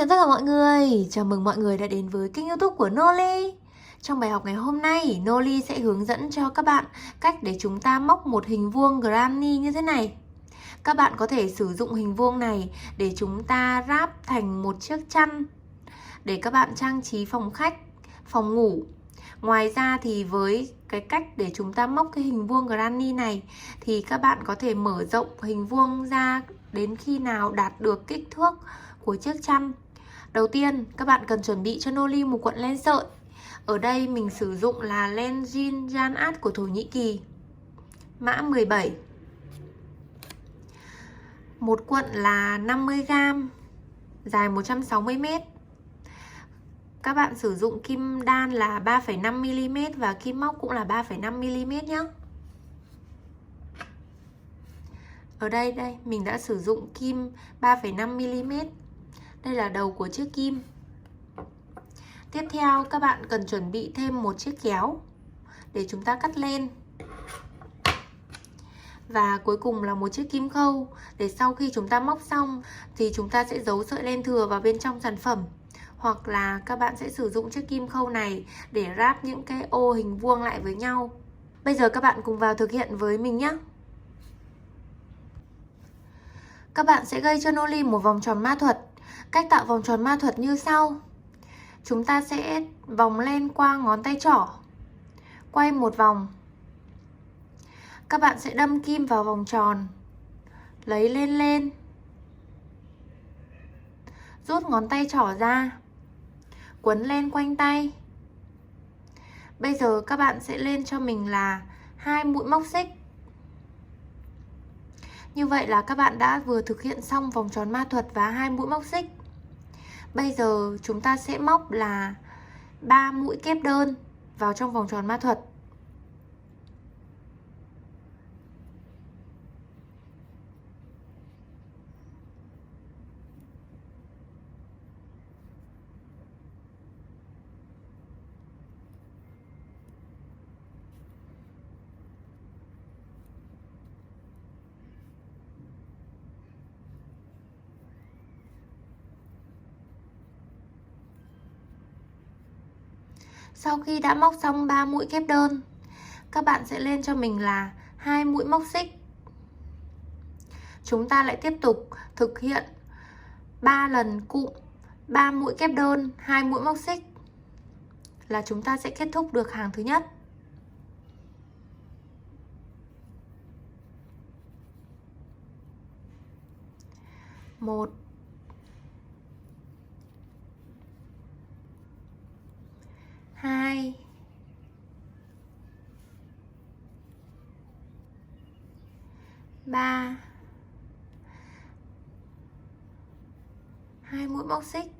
chào tất cả mọi người, chào mừng mọi người đã đến với kênh YouTube của Noli. Trong bài học ngày hôm nay, Noli sẽ hướng dẫn cho các bạn cách để chúng ta móc một hình vuông granny như thế này. Các bạn có thể sử dụng hình vuông này để chúng ta ráp thành một chiếc chăn để các bạn trang trí phòng khách, phòng ngủ. Ngoài ra thì với cái cách để chúng ta móc cái hình vuông granny này thì các bạn có thể mở rộng hình vuông ra đến khi nào đạt được kích thước của chiếc chăn. Đầu tiên các bạn cần chuẩn bị cho Noli một cuộn len sợi. Ở đây mình sử dụng là len jean Janat của Thổ Nhĩ Kỳ, mã 17. Một cuộn là 50g, dài 160m. Các bạn sử dụng kim đan là 3,5mm và kim móc cũng là 3,5mm nhé. Ở đây mình đã sử dụng kim 3,5mm. Đây là đầu của chiếc kim. Tiếp theo các bạn cần chuẩn bị thêm một chiếc kéo để chúng ta cắt len. Và cuối cùng là một chiếc kim khâu để sau khi chúng ta móc xong thì chúng ta sẽ giấu sợi len thừa vào bên trong sản phẩm. Hoặc là các bạn sẽ sử dụng chiếc kim khâu này để ráp những cái ô hình vuông lại với nhau. Bây giờ các bạn cùng vào thực hiện với mình nhé. Các bạn sẽ gây cho Noli một vòng tròn ma thuật. Cách tạo vòng tròn ma thuật như sau. Chúng ta sẽ vòng len qua ngón tay trỏ, quay một vòng. Các bạn sẽ đâm kim vào vòng tròn, lấy len lên, rút ngón tay trỏ ra, quấn len quanh tay. Bây giờ các bạn sẽ lên cho mình là 2 mũi móc xích. Như vậy là các bạn đã vừa thực hiện xong vòng tròn ma thuật và 2 mũi móc xích. Bây giờ chúng ta sẽ móc là 3 mũi kép đơn vào trong vòng tròn ma thuật. Sau khi đã móc xong 3 mũi kép đơn, các bạn sẽ lên cho mình là 2 mũi móc xích. Chúng ta lại tiếp tục thực hiện 3 lần cụm 3 mũi kép đơn, 2 mũi móc xích là chúng ta sẽ kết thúc được hàng thứ nhất. Một, hai, ba, 2 mũi móc xích.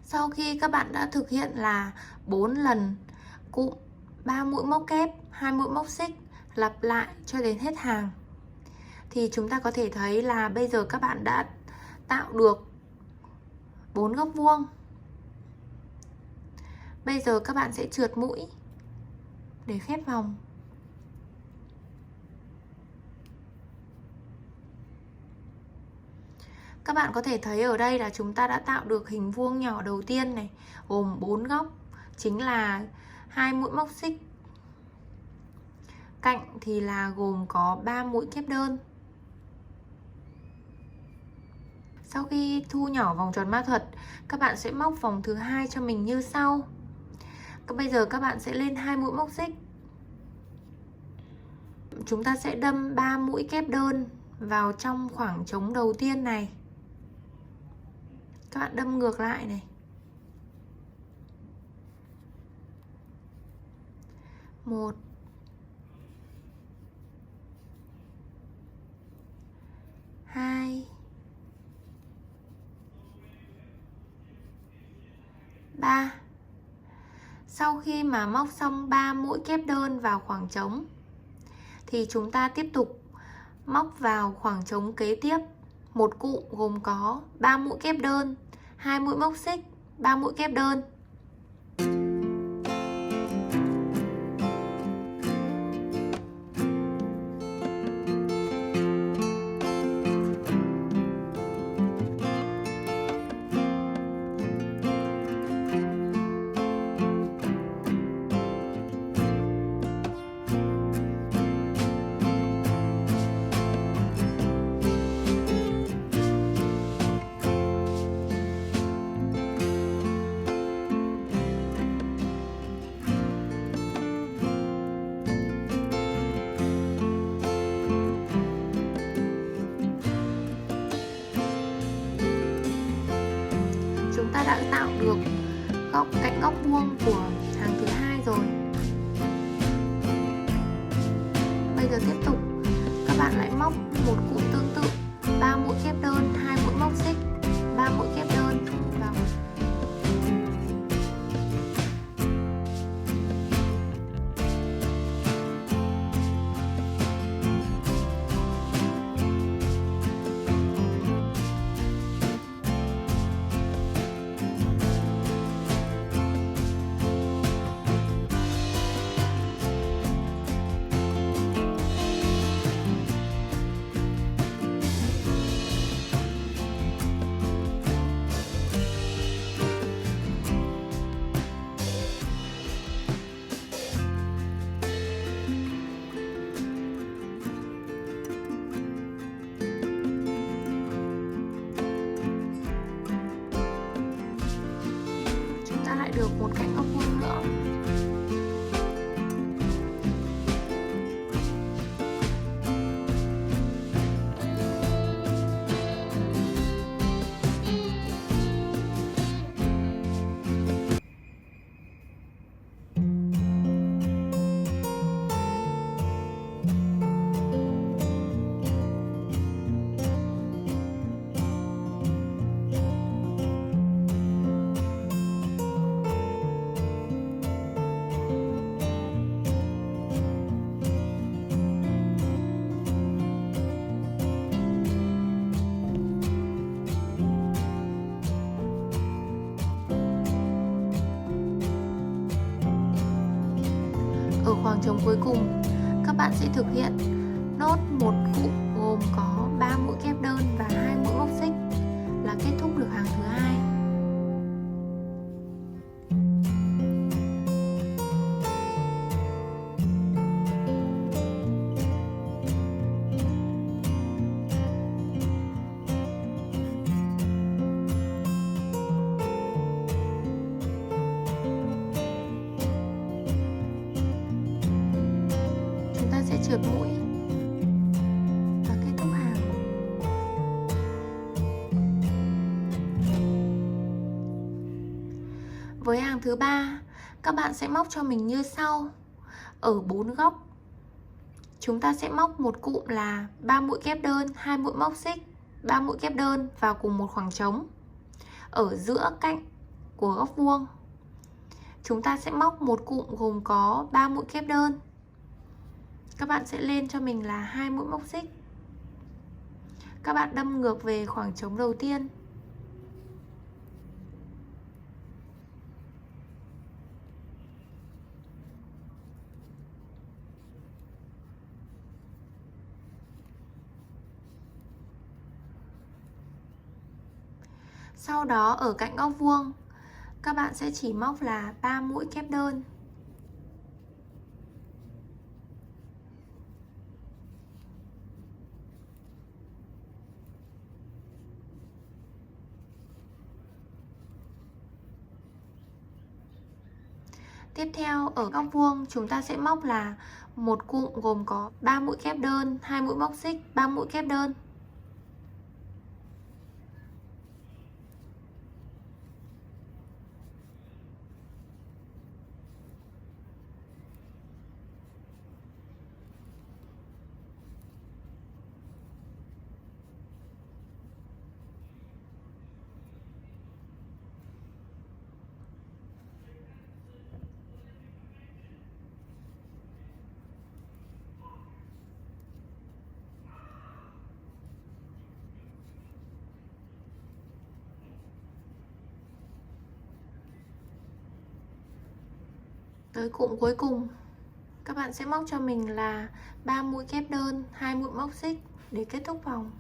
Sau khi các bạn đã thực hiện là 4 lần cụm 3 mũi móc kép, 2 mũi móc xích, lặp lại cho đến hết hàng, thì chúng ta có thể thấy là bây giờ các bạn đã tạo được 4 góc vuông. Bây giờ các bạn sẽ trượt mũi để khép vòng. Các bạn có thể thấy ở đây là chúng ta đã tạo được hình vuông nhỏ đầu tiên này, gồm 4 góc, chính là 2 mũi móc xích. Cạnh thì là gồm có 3 mũi kép đơn. Sau khi thu nhỏ vòng tròn ma thuật, các bạn sẽ móc vòng thứ hai cho mình như sau. Bây giờ các bạn sẽ lên 2 mũi móc xích. Chúng ta sẽ đâm 3 mũi kép đơn vào trong khoảng trống đầu tiên này. Các bạn đâm ngược lại này. 1 2 3. Sau khi mà móc xong 3 mũi kép đơn vào khoảng trống thì chúng ta tiếp tục móc vào khoảng trống kế tiếp một cụm gồm có 3 mũi kép đơn, 2 mũi móc xích, 3 mũi kép đơn. Chúng ta đã tạo được cạnh góc vuông của hàng thứ hai rồi. Bây giờ tiếp tục các bạn lại móc một cụm tương tự, 3 mũi kép đơn, 2 mũi móc xích, 3 mũi kép đơn vào. Lại được một cạnh góc vuông nữa. Ở khoảng trống cuối cùng, các bạn sẽ thực hiện nốt một cụm gồm có 3 mũi kép đơn và 2 mũi móc xích là kết thúc được hàng thứ hai. Sẽ trượt mũi và kết thúc hàng. Với hàng thứ ba, các bạn sẽ móc cho mình như sau. Ở 4 góc, chúng ta sẽ móc một cụm là 3 mũi kép đơn, 2 mũi móc xích, 3 mũi kép đơn vào cùng một khoảng trống. Ở giữa cạnh của góc vuông, chúng ta sẽ móc một cụm gồm có 3 mũi kép đơn. Các bạn sẽ lên cho mình là 2 mũi móc xích. Các bạn đâm ngược về khoảng trống đầu tiên. Sau đó ở cạnh góc vuông, các bạn sẽ chỉ móc là 3 mũi kép đơn. Tiếp theo ở góc vuông chúng ta sẽ móc là một cụm gồm có 3 mũi kép đơn, 2 mũi móc xích, 3 mũi kép đơn. Tới cụm cuối cùng, các bạn sẽ móc cho mình là 3 mũi kép đơn, 2 mũi móc xích để kết thúc vòng.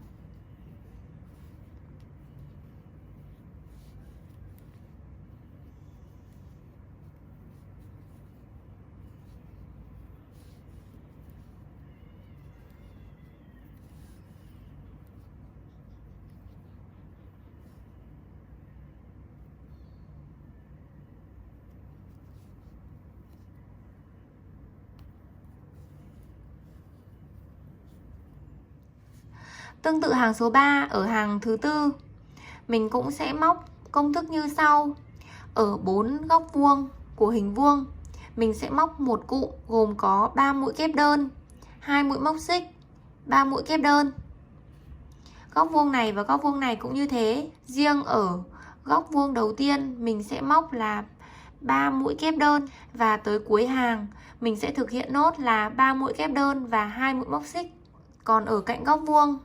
Tương tự hàng số 3 ở hàng thứ tư, mình cũng sẽ móc công thức như sau. Ở 4 góc vuông của hình vuông, mình sẽ móc một cụm gồm có 3 mũi kép đơn, 2 mũi móc xích, 3 mũi kép đơn. Góc vuông này và góc vuông này cũng như thế. Riêng ở góc vuông đầu tiên mình sẽ móc là 3 mũi kép đơn, và tới cuối hàng mình sẽ thực hiện nốt là 3 mũi kép đơn và 2 mũi móc xích. Còn ở cạnh góc vuông,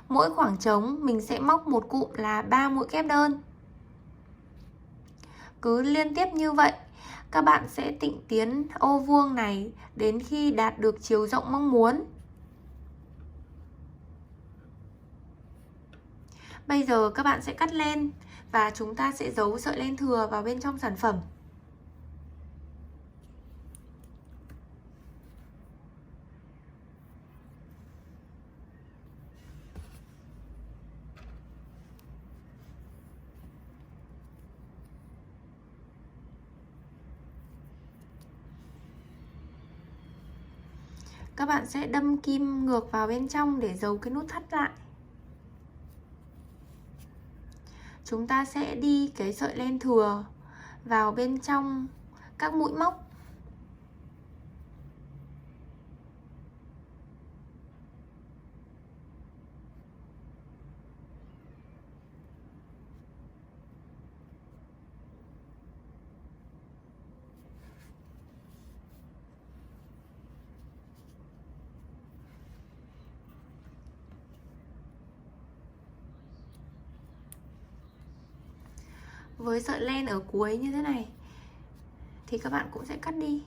mỗi khoảng trống mình sẽ móc một cụm là 3 mũi kép đơn. Cứ liên tiếp như vậy, các bạn sẽ tịnh tiến ô vuông này đến khi đạt được chiều rộng mong muốn. Bây giờ các bạn sẽ cắt len và chúng ta sẽ giấu sợi len thừa vào bên trong sản phẩm. Các bạn sẽ đâm kim ngược vào bên trong để giấu cái nút thắt lại. Chúng ta sẽ đi cái sợi len thừa vào bên trong các mũi móc. Với sợi len ở cuối như thế này thì các bạn cũng sẽ cắt đi.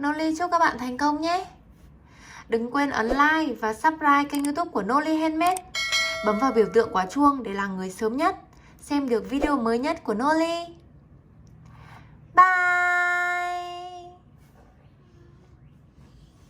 Noli chúc các bạn thành công nhé. Đừng quên ấn like và subscribe kênh YouTube của Noli Handmade. Bấm vào biểu tượng quả chuông để là người sớm nhất xem được video mới nhất của Noli.